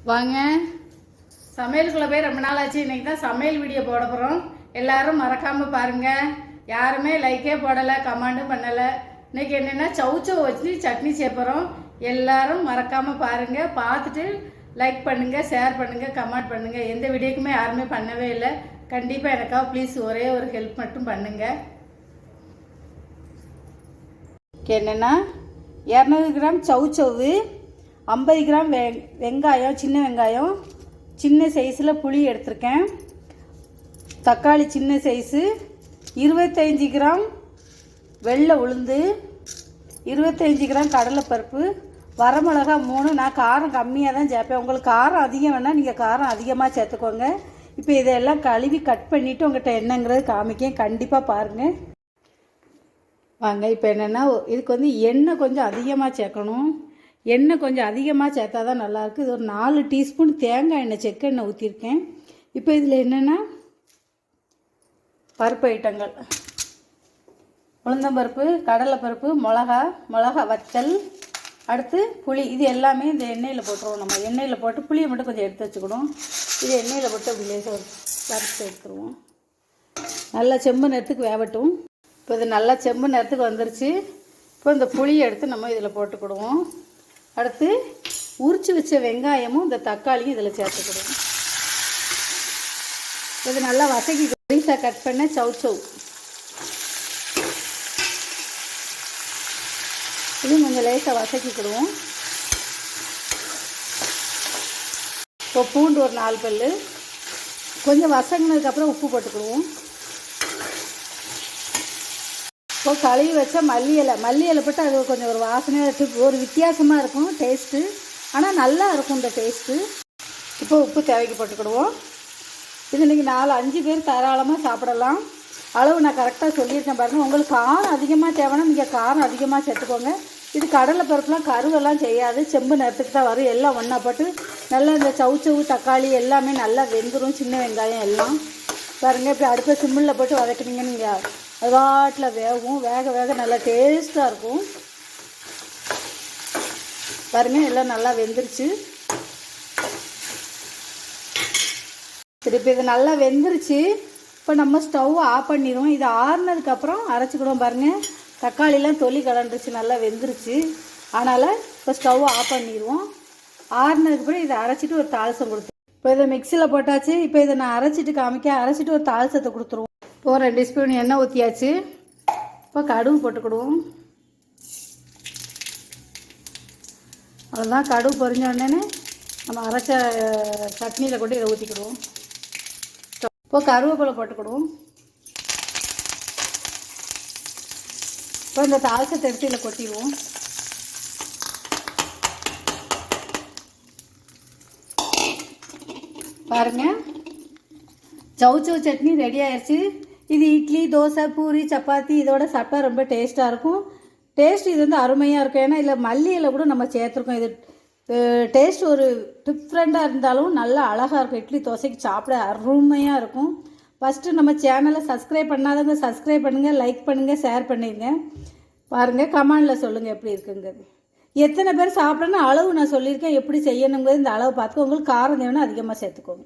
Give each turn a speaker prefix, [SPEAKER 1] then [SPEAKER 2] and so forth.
[SPEAKER 1] வாங்க சமையலுக்குள்ளே போய் ரொம்ப நாள் ஆச்சு. இன்றைக்கி தான் சமையல் வீடியோ போட போகிறோம். எல்லோரும் மறக்காமல் பாருங்கள். யாருமே லைக்கே போடலை, கமெண்ட்டும் பண்ணலை. இன்றைக்கி என்னென்னா சவுச்சோ வச்சு சட்னி சேர்ப்போம். எல்லோரும் மறக்காமல் பாருங்கள். பார்த்துட்டு லைக் பண்ணுங்கள், ஷேர் பண்ணுங்கள், கமெண்ட் பண்ணுங்கள். எந்த வீடியோக்குமே யாருமே பண்ணவே இல்லை. கண்டிப்பாக எனக்காக ப்ளீஸ் ஒரே ஒரு ஹெல்ப் மட்டும் பண்ணுங்கள். என்னென்னா 200 கிராம் சவுச்சவு, 50 கிராம் வெங்காயம், சின்ன வெங்காயம், சின்ன சைஸில் புளி எடுத்திருக்கேன், தக்காளி சின்ன சைஸு, 25 கிராம் வெள்ளை உளுந்து, 25 கிராம் கடலைப்பருப்பு, வரமிளகா 3. நான் காரம் கம்மியாக தான் சேர்ப்பேன். உங்களுக்கு காரம் அதிகம் வேணால் நீங்கள் காரம் அதிகமாக சேர்த்துக்கோங்க. இப்போ இதெல்லாம் கழுவி கட் பண்ணிவிட்டு உங்கள்கிட்ட என்னங்கிறது காமிக்கேன். கண்டிப்பாக பாருங்கள். வாங்க இப்போ என்னென்னா இதுக்கு எண்ணெய் கொஞ்சம் அதிகமாக சேர்க்கணும். எண்ணெய் கொஞ்சம் அதிகமாக சேர்த்தா தான் நல்லாயிருக்கு. இது ஒரு 4 டீஸ்பூன் தேங்காய் எண்ணெய், செக்கு எண்ணெய் ஊற்றிருக்கேன். இப்போ இதில் என்னென்னா பருப்பு ஐட்டங்கள், உளுந்தம்பருப்பு, கடலைப்பருப்பு, மிளகா வத்தல், அடுத்து புளி. இது எல்லாமே இந்த எண்ணெயில் போட்டுருவோம். நம்ம எண்ணெயில் போட்டு புளியை மட்டும் கொஞ்சம் எடுத்து வச்சுக்கணும். இது எண்ணெயில் போட்டு அப்படி லேசாக வறுத்து எடுத்துருவோம். நல்லா செம்பு நேரத்துக்கு வேகட்டும். இப்போ இது நல்லா செம்பு நேரத்துக்கு வந்துருச்சு. இப்போ இந்த புளியை எடுத்து நம்ம இதில் போட்டுக்கிடுவோம். அடுத்து உரிச்சு வச்ச வெங்காயமும் இந்த தக்காளியும் இதில் சேர்த்துக்கிடுவோம். இது நல்லா வசக்கி பொடிசாக கட் பண்ண சவுச்சவ். இது கொஞ்சம் லேசாக வசக்கிக்கிடுவோம். இப்போ பூண்டு ஒரு 4 பல். கொஞ்சம் வசங்கினதுக்கப்புறம் உப்பு போட்டுக்கிடுவோம். இப்போ கழுவி வச்ச மல்லி இலை போட்டு அது கொஞ்சம் ஒரு வாசனையாக ஒரு வித்தியாசமாக இருக்கும் டேஸ்ட்டு. ஆனால் நல்லா இருக்கும் இந்த டேஸ்ட்டு. இப்போ உப்பு தேவைக்கு போட்டுக்கிடுவோம். இது இன்றைக்கி 4-5 பேர் தாராளமாக சாப்பிடலாம். அளவு நான் கரெக்டாக சொல்லியிருக்கேன் பாருங்கள். உங்களுக்கு காரம் அதிகமாக தேவைன்னா நீங்கள் காரம் அதிகமாக சேர்த்துக்கோங்க. இது கடலை பருப்புலாம் கருவெல்லாம் செய்யாது, செம்பு நேரத்துக்கு தான் வரும். எல்லாம் ஒன்றா போட்டு நல்லா இந்த சவுச்சவு, தக்காளி எல்லாமே நல்லா வெந்துடும். சின்ன வெங்காயம் எல்லாம் பாருங்கள். இப்படி அடுப்பை சிம்மில் போட்டு வதக்குனீங்க நீங்கள் அது வாட்டில் வேகும். வேக நல்லா டேஸ்ட்டாக இருக்கும். பாருங்கள் எல்லாம் நல்லா வெந்துருச்சு. திருப்பி இது நல்லா வெந்துருச்சு. இப்போ நம்ம ஸ்டவ் ஆஃப் பண்ணிடுவோம். இது ஆறுனதுக்கப்புறம் அரைச்சிக்கிடுவோம். பாருங்கள் தக்காளிலாம் தொலி கலண்டுருச்சு, நல்லா வெந்துருச்சு. அதனால் இப்போ ஸ்டவ் ஆஃப் பண்ணிடுவோம். ஆறுனதுக்கப்புறம் இதை அரைச்சிட்டு ஒரு தாளிசம் கொடுத்துருவோம். இப்போ இதை மிக்சியில் போட்டாச்சு. இப்போ இதை நான் அரைச்சிட்டு ஒரு தாளிசத்தை கொடுத்துருவோம். இப்போ 2 ஸ்பூன் எண்ணெய் ஊற்றியாச்சு. இப்போ கடுகு போட்டுக்கிடுவோம். அவ்வளோதான். கடுகு பொரிஞ்ச உடனே நம்ம அரைச்ச சட்னியில் கொண்டு இதை ஊற்றிக்கிடுவோம். இப்போ கருவேப்பிலை போட்டுக்கிடுவோம். இப்போ இந்த தாளிசத்தை எடுத்து இதில் கொட்டிடுவோம். பாருங்கள் சவுச்சவு சட்னி ரெடி ஆயிடுச்சு. இது இட்லி, தோசை, பூரி, சப்பாத்தி இதோட சாப்பிட்டா ரொம்ப டேஸ்ட்டாக இருக்கும். டேஸ்ட் இது அருமையாக இருக்கும். ஏன்னா இதில் மல்லி இலை கூட நம்ம சேர்த்துருக்கோம். இது டேஸ்ட் ஒரு டிஃப்ரெண்ட்டாக இருந்தாலும் நல்லா அழகாக இருக்கும். இட்லி, தோசைக்கு சாப்பிட அருமையாக இருக்கும். ஃபஸ்ட்டு நம்ம சேனலை சப்ஸ்கிரைப் பண்ணாதவங்க சப்ஸ்கிரைப் பண்ணுங்கள், லைக் பண்ணுங்கள், ஷேர் பண்ணிடுங்க. பாருங்கள், கமெண்டில் சொல்லுங்கள் எப்படி இருக்குங்கிறது. எத்தனை பேர் சாப்பிட்றேன்னு அளவு நான் சொல்லியிருக்கேன். எப்படி செய்யணுங்கிறது இந்த அளவு பார்த்துக்கோ. உங்களுக்கு காரம் தேவைன்னா அதிகமாக சேர்த்துக்கோங்க.